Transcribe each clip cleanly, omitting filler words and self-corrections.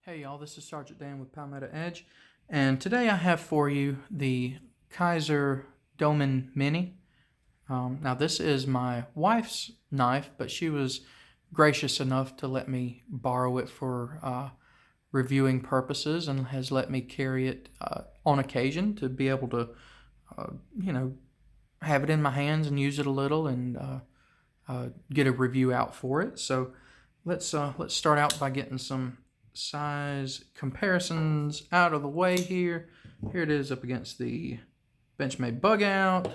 Hey y'all, this is Sergeant Dan with Palmetto Edge, and today I have for you the Kizer Domin Mini. Now this is my wife's knife, but she was gracious enough to let me borrow it for reviewing purposes and has let me carry it on occasion to be able to, have it in my hands and use it a little and get a review out for it. So let's start out by getting some size comparisons out of the way here. Here it is up against the Benchmade Bug Out,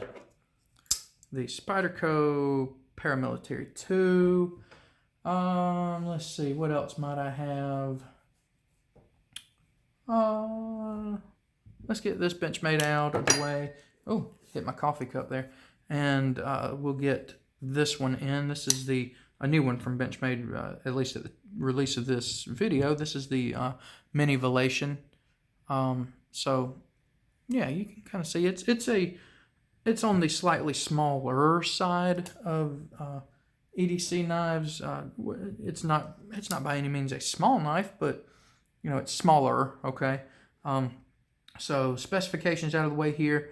the Spyderco Paramilitary 2. Let's see, what else might I have? Let's get this Benchmade out of the way. Oh, hit my coffee cup there. And we'll get this one in. This is a new one from Benchmade, at least at the release of this video. This is the Mini Velation. So yeah, you can kind of see it's on the slightly smaller side of EDC knives. It's not by any means a small knife, but it's smaller. Okay. So specifications out of the way here.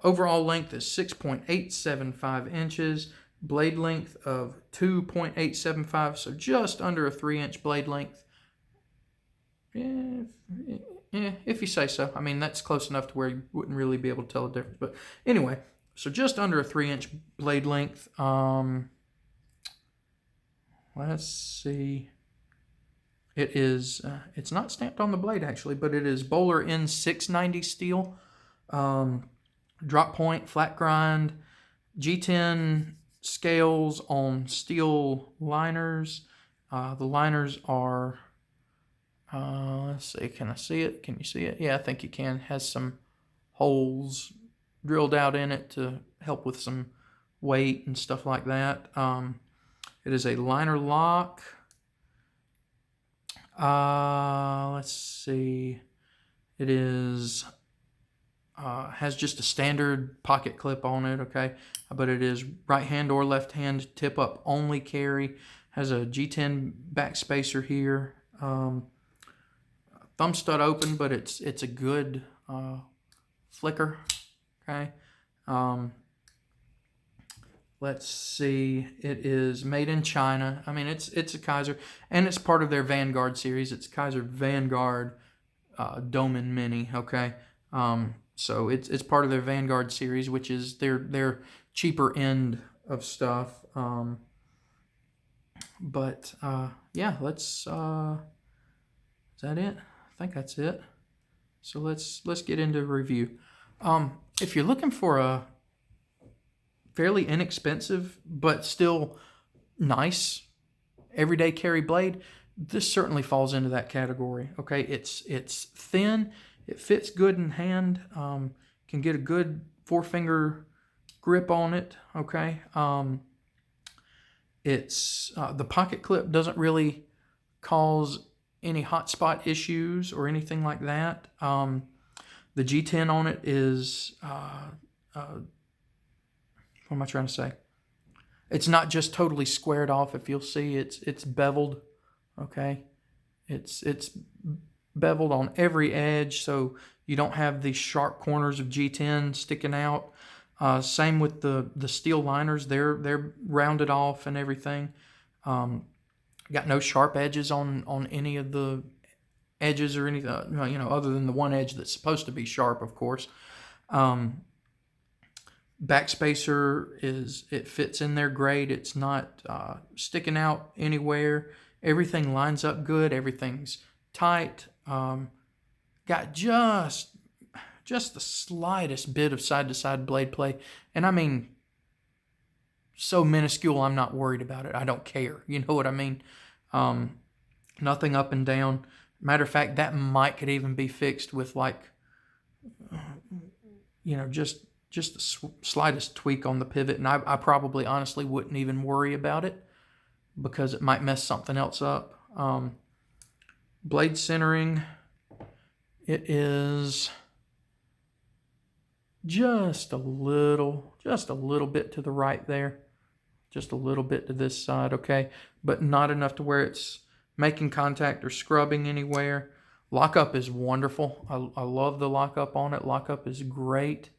Overall length is 6.875 inches. Blade length of 2.875, so just under a 3-inch blade length. If you say so. I mean, that's close enough to where you wouldn't really be able to tell the difference. But anyway, so just under a 3-inch blade length. Let's see. It is, it's not stamped on the blade actually, but it is Bowler N690 steel. Drop point, flat grind, G10 scales on steel liners. The liners are, let's see, can I see it? Can you see it? Yeah, I think you can. Has some holes drilled out in it to help with some weight and stuff like that. It is a liner lock. Let's see. It is has just a standard pocket clip on it, okay? But it is right hand or left hand tip up only carry. Has a G10 back spacer here. Thumb stud open, but it's a good flicker, okay? Let's see. It is made in China. I mean, it's a Kizer, and it's part of their Vanguard series. It's Kizer Vanguard Domin Mini, okay? So it's part of their Vanguard series, which is their cheaper end of stuff. Yeah, let's. Is that it? I think that's it. So let's get into review. If you're looking for a fairly inexpensive but still nice everyday carry blade, this certainly falls into that category. Okay, it's thin. It fits good in hand. Can get a good 4-finger grip on it. Okay. It's the pocket clip doesn't really cause any hot spot issues or anything like that. The G10 on it is what am I trying to say? It's not just totally squared off. If you'll see, it's beveled. Okay. It's beveled on every edge, so you don't have these sharp corners of G10 sticking out. Same with the steel liners; they're rounded off and everything. Got no sharp edges on any of the edges or anything, other than the one edge that's supposed to be sharp, of course. Back spacer it fits in there great. It's not sticking out anywhere. Everything lines up good. Everything's tight. Got just the slightest bit of side-to-side blade play, and I mean so minuscule I'm not worried about it. I don't care. You know what I mean? Nothing up and down. Matter of fact, that could even be fixed with just the slightest tweak on the pivot, and I probably honestly wouldn't even worry about it because it might mess something else up. Blade centering, it is just a little bit to the right there, just a little bit to this side, okay, but not enough to where it's making contact or scrubbing anywhere. Lockup is wonderful. I love the lockup on it. Lockup is great.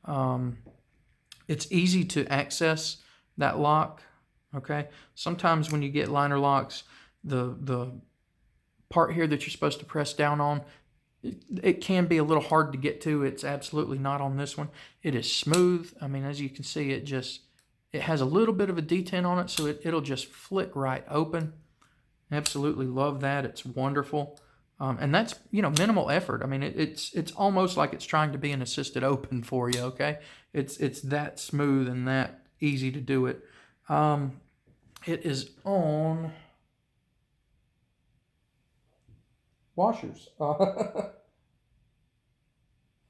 It's easy to access that lock. Okay. Sometimes when you get liner locks, the part here that you're supposed to press down on, it can be a little hard to get to. It's absolutely not on this one. It is smooth. I mean, as you can see, it has a little bit of a detent on it, so it'll just flick right open. Absolutely love that. It's wonderful. And that's, minimal effort. I mean, it's almost like it's trying to be an assisted open for you, okay? It's that smooth and that easy to do it. It is on washers.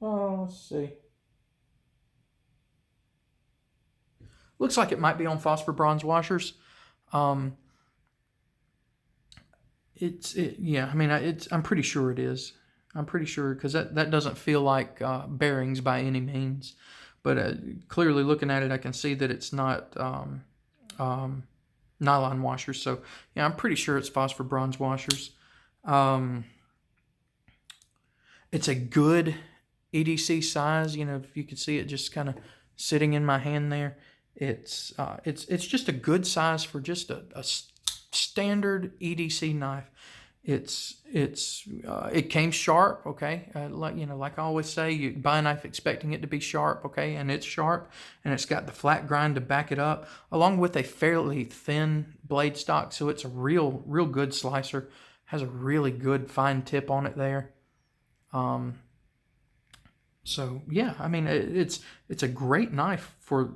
Let's see. Looks like it might be on phosphor bronze washers. I'm pretty sure it is. I'm pretty sure, because that doesn't feel like bearings by any means. But clearly looking at it, I can see that it's not nylon washers. So, yeah, I'm pretty sure it's phosphor bronze washers. It's a good EDC size. If you could see it just kind of sitting in my hand there. It's just a good size for just a standard EDC knife. It came sharp, okay. Like I always say, you buy a knife expecting it to be sharp, okay, and it's sharp, and it's got the flat grind to back it up, along with a fairly thin blade stock, so it's a real good slicer. Has a really good fine tip on it there. So yeah, I mean, it's a great knife for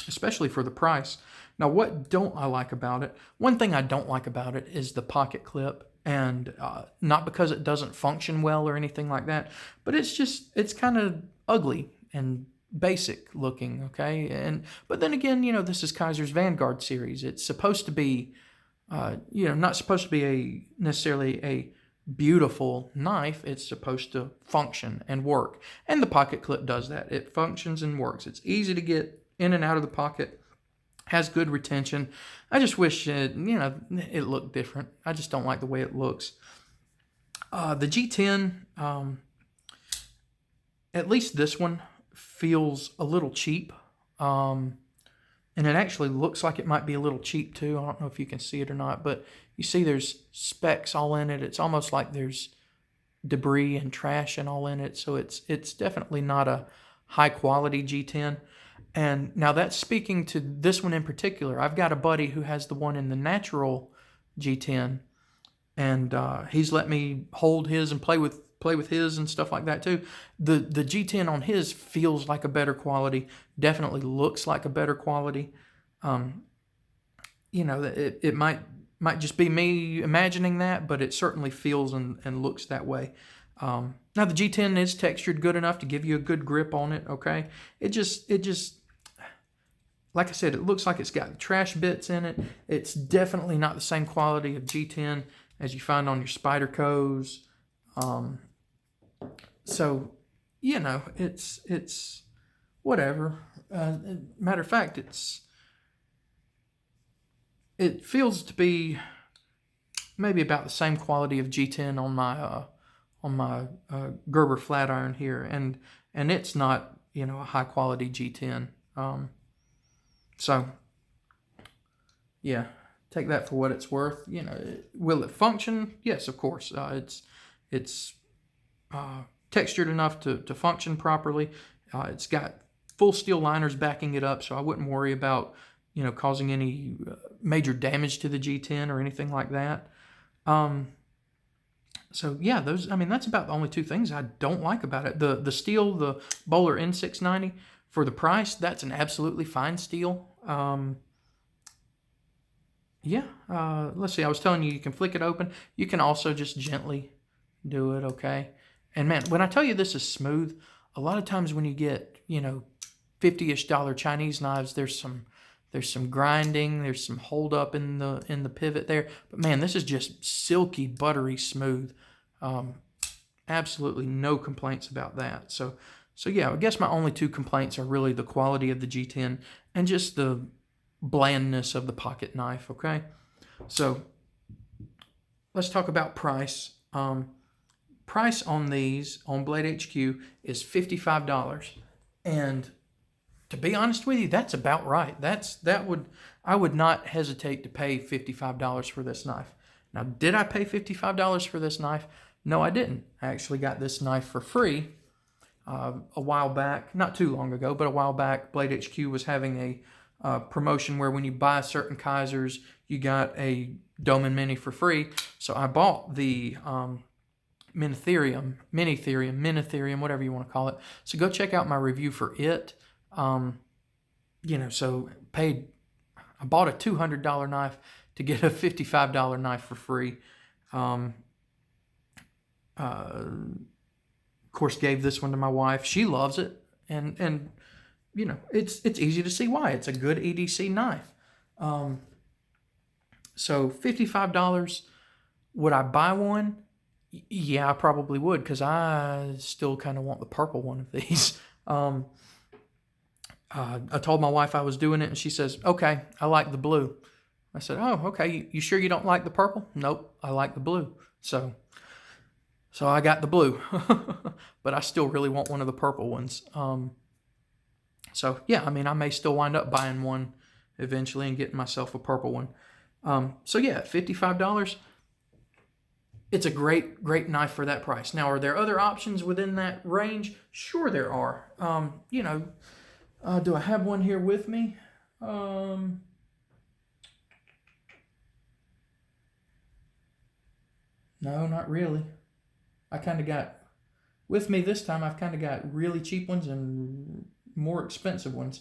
especially for the price. Now, what don't I like about it? One thing I don't like about it is the pocket clip, and not because it doesn't function well or anything like that, but it's kind of ugly and basic looking, okay? But then again, this is Kizer's Vanguard series. It's supposed to be, not supposed to be necessarily a beautiful knife. It's supposed to function and work, and the pocket clip does that. It functions and works. It's easy to get in and out of the pocket, has good retention. I just wish it looked different. I just don't like the way it looks. The G10, at least this one, feels a little cheap, and it actually looks like it might be a little cheap too. I don't know if you can see it or not, but you see there's specks all in it. It's almost like there's debris and trash and all in it. So it's definitely not a high quality G10. And now that's speaking to this one in particular. I've got a buddy who has the one in the natural G10, and he's let me hold his and play with his and stuff like that too. The G10 on his feels like a better quality. Definitely looks like a better quality. It might just be me imagining that, but it certainly feels and looks that way. Now the G10 is textured good enough to give you a good grip on it, okay? It just like I said, it looks like it's got trash bits in it. It's definitely not the same quality of G10 as you find on your Spydercos. So, it's whatever. Matter of fact, it feels to be maybe about the same quality of G10 on my Gerber flat iron here, and it's not a high quality G10. So yeah, take that for what it's worth. Will it function? Yes, of course. It's textured enough to function properly. It's got full steel liners backing it up, so I wouldn't worry about causing any major damage to the G10 or anything like that. So yeah, that's about the only two things I don't like about it. The steel, the Bowler N690, for the price, that's an absolutely fine steel. Let's see. I was telling you can flick it open. You can also just gently do it, okay? And man, when I tell you this is smooth, a lot of times when you get, $50-ish Chinese knives, there's some grinding, there's some hold up in the pivot there. But man, this is just silky, buttery smooth. Absolutely no complaints about that. So yeah, I guess my only two complaints are really the quality of the G10 and just the blandness of the pocket knife, okay? So let's talk about price. price on these on Blade HQ is $55, and to be honest with you, that's about right. I would not hesitate to pay $55 for this knife. Now, did I pay $55 for this knife? No, I didn't. I actually got this knife for free a while back, not too long ago, but a while back. Blade HQ was having a promotion where when you buy certain Kizers, you got a Domin Mini for free. So I bought the Minitherium, whatever you want to call it. So go check out my review for it. So I bought a $200 knife to get a $55 knife for free. Of course, gave this one to my wife. She loves it, and it's easy to see why. It's a good EDC knife. So $55. Would I buy one? Yeah, I probably would, because I still kind of want the purple one of these. I told my wife I was doing it, and she says, okay, I like the blue. I said, oh, okay, you sure you don't like the purple? Nope, I like the blue. So I got the blue, but I still really want one of the purple ones. So yeah, I mean, I may still wind up buying one eventually and getting myself a purple one. So yeah, $55. It's a great knife for that price. Now, are there other options within that range? Sure there are. Do I have one here with me? No, not really. I kind of got, with me this time, I've kind of got really cheap ones and more expensive ones.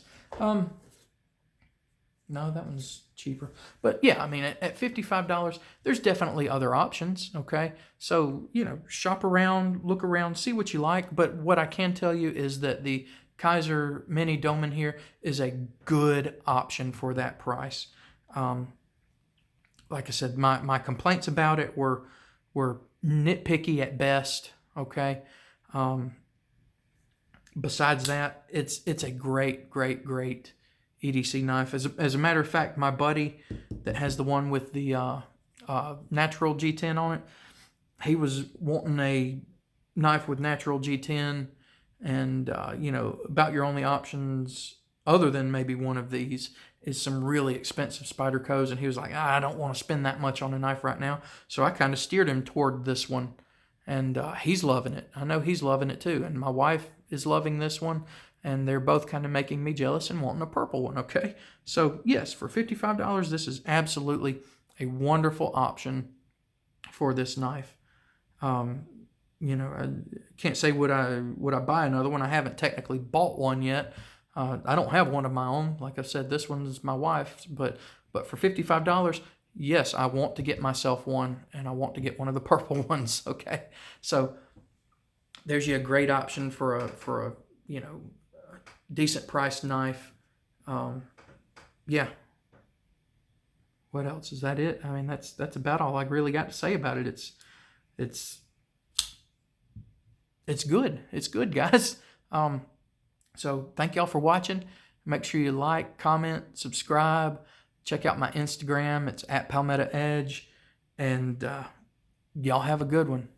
No, that one's cheaper. But yeah, I mean, at $55, there's definitely other options, okay? So, shop around, look around, see what you like. But what I can tell you is that the Kizer Mini Domin here is a good option for that price. Like I said, my complaints about it were nitpicky at best, okay? Besides that, it's a great EDC knife. As a matter of fact, my buddy that has the one with the natural G10 on it, he was wanting a knife with natural G10, and about your only options other than maybe one of these is some really expensive Spydercos, and he was like, I don't want to spend that much on a knife right now. So I kind of steered him toward this one, and he's loving it. I know he's loving it too, and my wife is loving this one, and they're both kind of making me jealous and wanting a purple one, okay? So yes, for $55, this is absolutely a wonderful option for this knife. I can't say would I buy another one. I haven't technically bought one yet. I don't have one of my own. Like I said, this one's my wife's, but for $55, yes, I want to get myself one, and I want to get one of the purple ones, okay? So there's a great option for a decent priced knife. Yeah. What else? Is that it? I mean, that's about all I really got to say about it. It's good. It's good, guys. So thank y'all for watching. Make sure you like, comment, subscribe. Check out my Instagram. It's @PalmettoEdge. And y'all have a good one.